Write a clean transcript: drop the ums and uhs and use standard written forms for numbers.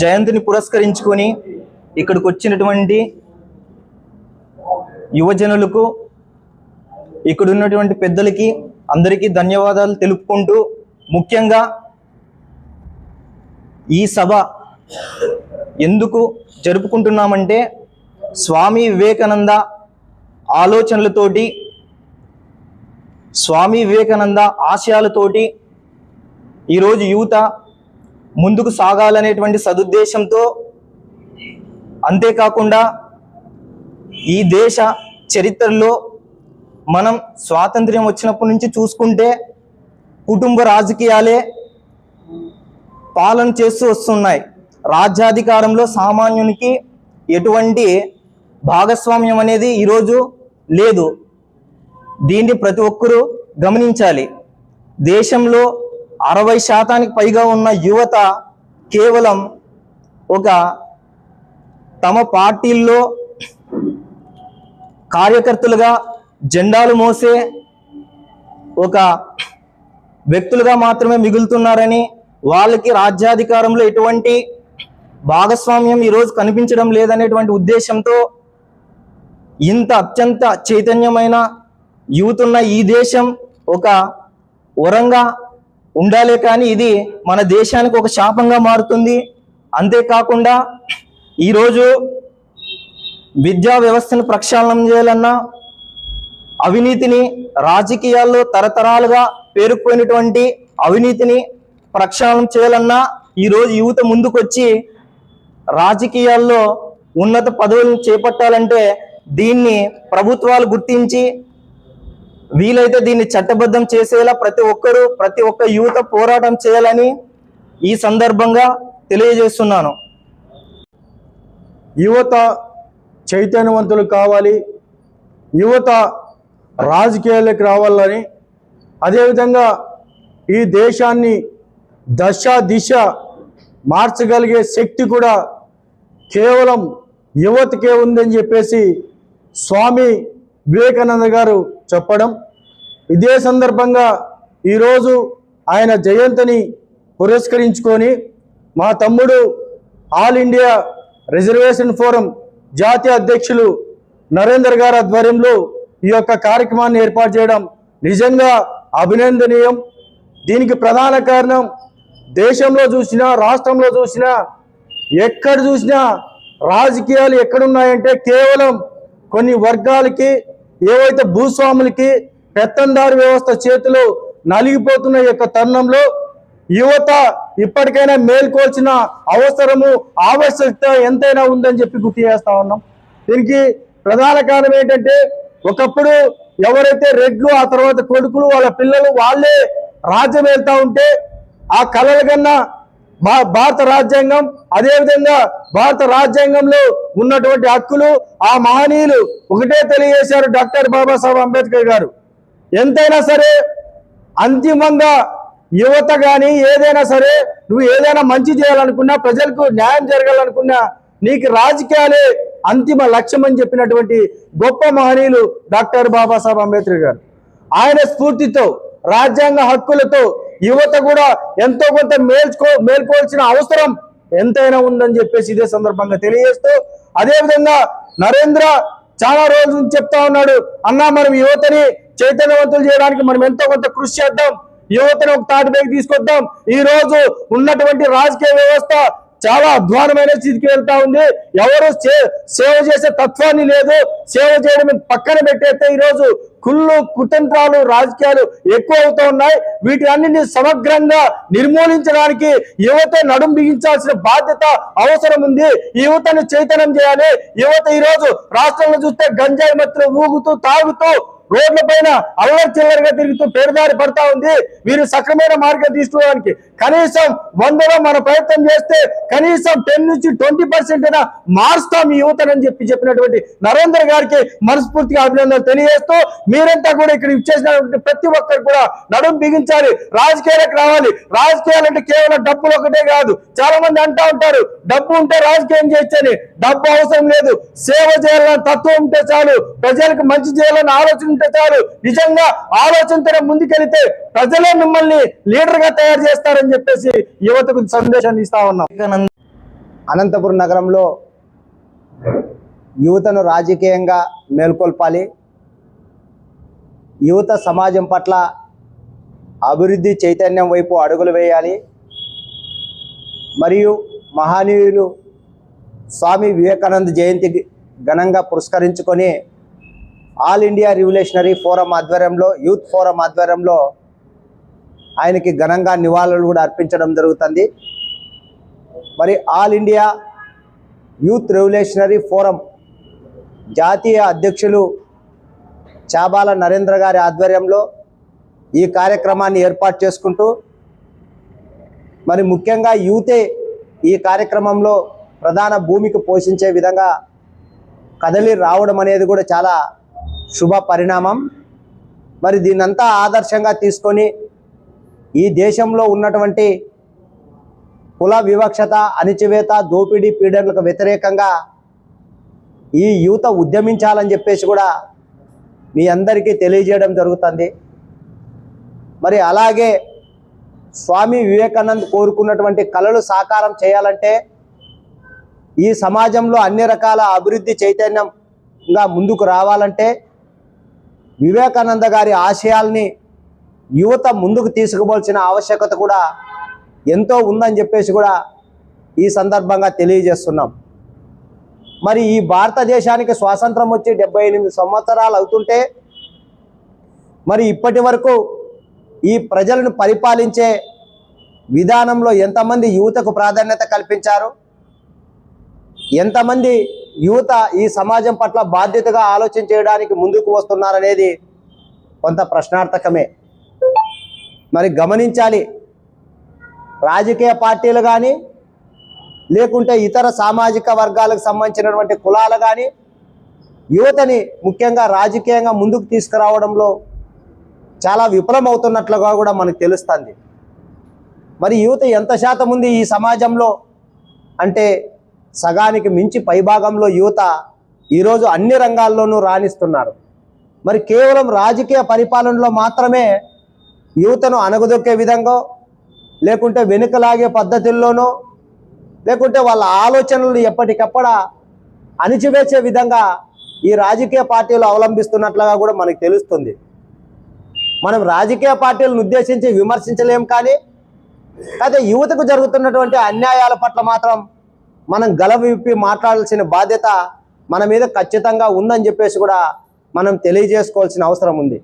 జయంతిని పురస్కరించుకొని ఇక్కడికి వచ్చినటువంటి యువజనులకు, ఇక్కడ ఉన్నటువంటి పెద్దలకి అందరికీ ధన్యవాదాలు తెలుపుకుంటూ, ముఖ్యంగా ఈ సభ ఎందుకు జరుపుకుంటున్నామంటే స్వామి వివేకానంద ఆలోచనలతోటి, స్వామి వివేకానంద ఆశయాలతోటి ఈరోజు యువత ముందుకు సాగాలనేటువంటి సదుద్దేశంతో, అంతేకాకుండా ఈ దేశ చరిత్రలో మనం స్వాతంత్ర్యం వచ్చినప్పటి నుంచి చూసుకుంటే కుటుంబ రాజకీయాలే పాలన చేస్తూ వస్తున్నాయి. రాజ్యాధికారంలో సామాన్యునికి ఎటువంటి భాగస్వామ్యం అనేది ఈరోజు లేదు. దీన్ని ప్రతి ఒక్కరూ గమనించాలి. దేశంలో 60% పైగా ఉన్న యువత కేవలం తమ పార్టీల్లో కార్యకర్తలుగా, జెండాలు మోసే వ్యక్తులుగా మాత్రమే మిగులుతున్నారని, వాళ్ళకి రాజ్యాధికారంలో ఎటువంటి భాగస్వామ్యం ఈరోజు కనిపించడం లేదనేటువంటి ఉద్దేశంతో ఇంత అత్యంత చైతన్యమైన యూత్ ఉన్న ఈ దేశం వరంగా ఉండాలే కానీ ఇది మన దేశానికి ఒక శాపంగా మారుతుంది. అంతేకాకుండా ఈరోజు విద్యా వ్యవస్థను ప్రక్షాళనం చేయాలన్నా, అవినీతిని, రాజకీయాల్లో తరతరాలుగా పేరుకుపోయినటువంటి అవినీతిని ప్రక్షాళనం చేయాలన్నా ఈరోజు యువత ముందుకొచ్చి రాజకీయాల్లో ఉన్నత పదవులను చేపట్టాలంటే దీన్ని ప్రభుత్వాలు గుర్తించి వీలైతే దీన్ని చట్టబద్ధం చేసేలా ప్రతి ఒక్క యువత పోరాటం చేయాలని ఈ సందర్భంగా తెలియజేస్తున్నాను. యువత చైతన్యవంతులు కావాలి, యువత రాజకీయాలకు రావాలని, అదేవిధంగా ఈ దేశాన్ని దిశ మార్చగలిగే శక్తి కూడా కేవలం యువతకే ఉందని చెప్పేసి స్వామి వివేకానంద గారు చెప్పడం. ఇదే సందర్భంగా ఈరోజు ఆయన జయంతిని పురస్కరించుకొని మా తమ్ముడు ఆల్ ఇండియా రిజర్వేషన్ ఫోరం జాతీయ అధ్యక్షులు నరేందర్ గారి ఆధ్వర్యంలో ఈ యొక్క కార్యక్రమాన్ని ఏర్పాటు చేయడం నిజంగా అభినందనీయం. దీనికి ప్రధాన కారణం దేశంలో చూసినా, రాష్ట్రంలో చూసినా, ఎక్కడ చూసినా రాజకీయాలు ఎక్కడున్నాయంటే కేవలం కొన్ని వర్గాలకి, ఏవైతే భూస్వాములకి, పెత్తందారు వ్యవస్థ చేతిలో నలిగిపోతున్న యొక్క తరుణంలో యువత ఇప్పటికైనా మేల్కోల్చిన అవసరము, ఆవశ్యకత ఎంతైనా ఉందని చెప్పి గుర్తు చేస్తా ఉన్నాం. దీనికి ప్రధాన కారణం ఏంటంటే ఒకప్పుడు ఎవరైతే రెడ్లు, ఆ తర్వాత కొడుకులు, వాళ్ళ పిల్లలు వాళ్ళే రాజ్యం వెళ్తా ఉంటే ఆ కలల కన్నా భారత రాజ్యాంగం, అదేవిధంగా భారత రాజ్యాంగంలో ఉన్నటువంటి హక్కులు ఆ మహనీయులు ఒకటే తెలియజేశారు, డాక్టర్ బాబాసాహెబ్ అంబేద్కర్ గారు. ఎంతైనా సరే అంతిమంగా యువత కానీ ఏదైనా సరే, నువ్వు ఏదైనా మంచి చేయాలనుకున్నా, ప్రజలకు న్యాయం జరగాలనుకున్నా, నీకు రాజకీయాలే అంతిమ లక్ష్యం అని చెప్పినటువంటి గొప్ప మహనీయులు డాక్టర్ బాబాసాహెబ్ అంబేద్కర్ గారు. ఆయన స్ఫూర్తితో, రాజ్యాంగ హక్కులతో యువత కూడా ఎంతో కొంత మేల్కోవాల్సిన అవసరం ఎంతైనా ఉందని చెప్పేసి ఇదే సందర్భంగా తెలియజేస్తూ, అదేవిధంగా నరేంద్ర చాలా రోజుల నుంచి చెప్తా ఉన్నాడు, అన్నా మనం యువతని చైతన్యవంతులు చేయడానికి మనం ఎంతో కొంత కృషి చేద్దాం, యువతను ఒక తాటిపైకి తీసుకొద్దాం. ఈ రోజు ఉన్నటువంటి రాజకీయ వ్యవస్థ చాలా అధ్వానమైన స్థితికి వెళ్తా ఉంది. ఎవరు సేవ చేసే తత్వాన్ని లేదు. సేవ చేయడం పక్కన పెట్టేస్తే ఈరోజు కుళ్ళు, కుతంత్రాలు, రాజకీయాలు ఎక్కువ అవుతూ ఉన్నాయి. వీటిని సమగ్రంగా నిర్మూలించడానికి యువత నడుం బిగించాల్సిన బాధ్యత అవసరం ఉంది. యువతను చైతన్యం చేయాలి. యువత ఈరోజు రాష్ట్రంలో చూస్తే గంజాయి మత్తులు ఊగుతూ, తాగుతూ, రోడ్ల పైన అల్లరి చిల్లరగా తిరుగుతూ పేరుదారి పడతా ఉంది. వీరు సక్రమైన మార్గం తీసుకోవడానికి కనీసం 100లో మన ప్రయత్నం చేస్తే కనీసం 10 నుంచి 20% మారుస్తాం ఈ యువతనని చెప్పినటువంటి నరేంద్ర గారికి మనస్ఫూర్తిగా అభినందనలు తెలియజేస్తూ, మీరంతా కూడా ఇక్కడ ఇచ్చేసినటువంటి ప్రతి ఒక్కరు కూడా నడుం బిగించాలి, రాజకీయాలకు రావాలి. రాజకీయాలంటే కేవలం డబ్బులు ఒకటే కాదు. చాలా మంది అంటా ఉంటారు డబ్బు ఉంటే రాజకీయం చేయొచ్చని. డబ్బు అవసరం లేదు. సేవ చేయాలన్న తత్వం ఉంటే చాలు, ప్రజలకు మంచి చేయాలని ఆలోచన ఉంటే చాలు, నిజంగా ఆలోచనతో ముందుకెళ్తే ప్రజలే మిమ్మల్ని లీడర్ గా తయారు చేస్తారని చెప్పేసి యువతకు సందేశాన్ని ఇస్తా ఉన్నాం. అనంతపురం నగరంలో యువతను రాజకీయంగా మేల్కొల్పాలి, యువత సమాజం పట్ల అభివృద్ధి చైతన్యం వైపు అడుగులు వేయాలి. మరియు మహనీయులు స్వామి వివేకానంద జయంతి ఘనంగా పురస్కరించుకొని ఆల్ ఇండియా రివల్యూషనరీ ఫోరం ఆధ్వర్యంలో, యూత్ ఫోరం ఆధ్వర్యంలో ఆయనకి ఘనంగా నివాళులు కూడా అర్పించడం జరుగుతుంది. మరి all India youth revolutionary forum జాతీయ అధ్యక్షులు చాబాల నరేంద్ర గారి ఆధ్వర్యంలో ఈ కార్యక్రమాన్ని ఏర్పాటు చేసుకుంటూ, మరి ముఖ్యంగా యూతే ఈ కార్యక్రమంలో ప్రధాన భూమిక పోషించే విధంగా కదలి రావడం అనేది కూడా చాలా శుభ పరిణామం. మరి దీన్నంతా ఆదర్శంగా తీసుకొని ఈ దేశంలో ఉన్నటువంటి కుల వివక్షత, అణిచివేత, దోపిడీ, పీడనలకు వ్యతిరేకంగా ఈ యువత ఉద్యమించాలని చెప్పేసి కూడా మీ అందరికీ తెలియజేయడం జరుగుతుంది. మరి అలాగే స్వామి వివేకానంద్ కోరుకున్నటువంటి కళలు సాకారం చేయాలంటే, ఈ సమాజంలో అన్ని రకాల అభివృద్ధి చైతన్యంగా ముందుకు రావాలంటే వివేకానంద గారి ఆశయాల్ని యువత ముందుకు తీసుకుపోవాల్సిన ఆవశ్యకత కూడా ఎంతో ఉందని చెప్పేసి కూడా ఈ సందర్భంగా తెలియజేస్తున్నాం. మరి ఈ భారతదేశానికి స్వాతంత్రం వచ్చి 78 సంవత్సరాలు అవుతుంటే మరి ఇప్పటి వరకు ఈ ప్రజలను పరిపాలించే విధానంలో ఎంతమంది యువతకు ప్రాధాన్యత కల్పించారు, ఎంతమంది యువత ఈ సమాజం పట్ల బాధ్యతగా ఆలోచన చేయడానికి ముందుకు వస్తున్నారనేది కొంత ప్రశ్నార్థకమే. మరి గమనించాలి, రాజకీయ పార్టీలు కానీ లేకుంటే ఇతర సామాజిక వర్గాలకు సంబంధించినటువంటి కులాలు కానీ యువతని ముఖ్యంగా రాజకీయంగా ముందుకు తీసుకురావడంలో చాలా విఫలమవుతున్నట్లుగా కూడా మనకు తెలుస్తుంది. మరి యువత ఎంత శాతం ఉంది ఈ సమాజంలో అంటే సగానికి మించి పైభాగంలో యువత ఈరోజు అన్ని రంగాల్లోనూ రాణిస్తున్నారు. మరి కేవలం రాజకీయ పరిపాలనలో మాత్రమే యువతను అణగదొక్కే విధంగా, లేకుంటే వెనుకలాగే పద్ధతుల్లోనో, లేకుంటే వాళ్ళ ఆలోచనలు ఎప్పటికప్పుడు అణిచివేసే విధంగా ఈ రాజకీయ పార్టీలు అవలంబిస్తున్నట్లుగా కూడా మనకు తెలుస్తుంది. మనం రాజకీయ పార్టీలను ఉద్దేశించి విమర్శించలేం, కానీ అదే యువతకు జరుగుతున్నటువంటి అన్యాయాల పట్ల మాత్రం మనం గలవిప్పి మాట్లాడాల్సిన బాధ్యత మన మీద ఖచ్చితంగా ఉందని చెప్పేసి కూడా మనం తెలియజేసుకోవాల్సిన అవసరం ఉంది.